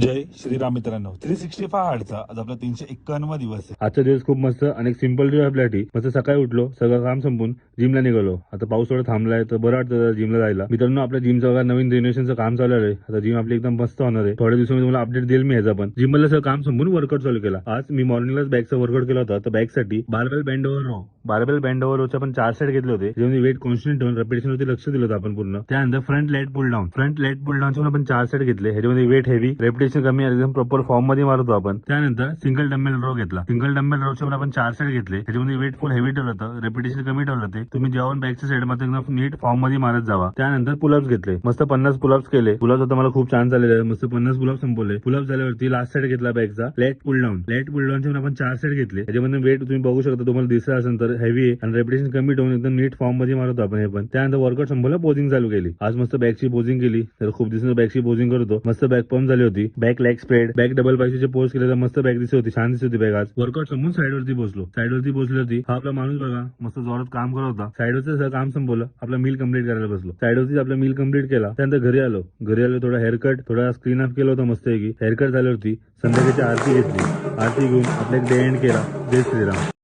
जय श्रीराम मित्रांनो. 365 हार्डचा आज आपला 351 दिवस आहे. आजचा दिवस खूप मस्त आणि सिंपल दिवस आपल्यासाठी. मस्त सकाळी उठलो, सगळं काम संपून जिमला निघालो. आता पाऊस थोडा थांबलाय तर बरं वाटतं जिमला जायला. मित्रांनो, आपल्या जिमचं बघा नवीन रिनोव्हेशनचं काम चालू आहे. आता जिम आपली एकदम मस्त होणार आहे. थोड्या दिवसांमध्ये तुम्हाला अपडेट देईल मी ह्याचा. पण जिम मधलं सगळं काम संपून वर्कआउट चालू केला. आज मी मॉर्निंगलाच बॅकचा वर्कआउट केला होता. तर बॅकसाठी barbell bend over row, barbell bend over रोचे आपण 4 सेट घेतले होते. ज्यामध्ये वेट कॉन्स्टंट ठेवून रेपिटेशन वरती लक्ष दिलं होतं आपण पूर्ण. त्यानंतर front lat pull down, front lat pull डाऊनचे आपण 4 सेट घेतले. ह्याच्यामध्ये वेट हेवी, रेपिटेशन कमी, एकदम प्रॉपर फॉर्म मध्ये मारतो आपण. त्यानंतर सिंगल डंबेल रो घेतला. सिंगल डंबेल रोचे पण आपण 4 सेट घेतले. ह्याच्यामध्ये वेट फुल हेवी ठेवलं होतं, रेपिटेशन कमी ठेवलं होते. तुम्ही जेव्हा बॅकच्या साईड मध्ये एकदम नीट फॉर्म मध्ये मारत जावा. त्यानंतर पुलअप्स घेतले. मस्त 50 पुलअप्स केले. पुलअप्स आता मला खूप छान झालेले. मस्त 50 पुलअप्स संपवले. पुलअप्स झाल्यावरती लास्ट सेट घेतला बॅकचा lat pull down. Lat pull डाऊनचे आपण 4 सेट घेतले. त्याच्यामध्ये वेट तुम्ही बघू शकता, तुम्हाला दिसत असेल तर हेवी आहे आणि रेपिटेशन कमी ठेवून एकदम नीट फॉर्म मध्ये मारतो आपण हे पण. त्यानंतर वर्कआउट संपवलं, पोजिंग चालू केली. आज मस्त बॅकची पोजिंग केली. तर खूप दिवसांनी बॅकची पोजिंग करतो. मस्त बॅक पंप झाली होती. Back leg spread, back double बायसेपचे पोज केले तर मस्त बॅक दिसत होती, छान दिसत होती बॅक. आज वर्कआउट संपून साईडवरती पोहोचलो. साईडवरती पोहोचली होती. हा आपला माणूस बघा मस्त जोरात काम करत होता. साईडवरचं सगळं काम संपवलं, आपला मील कंप्लीट करायला बसलो. साईडवरतीच आपला मील कंप्लीट केला. त्यानंतर घरी आलो. घरी आलो, थोडा हेअरकट, थोडा स्क्रीन अप केलं होतं मस्त पैकी. हेअरकट झाल्यावरती संध्याकाळची आरती घेतली. आरती घेऊन आपला एक डे एंड केला. जय श्रीराम.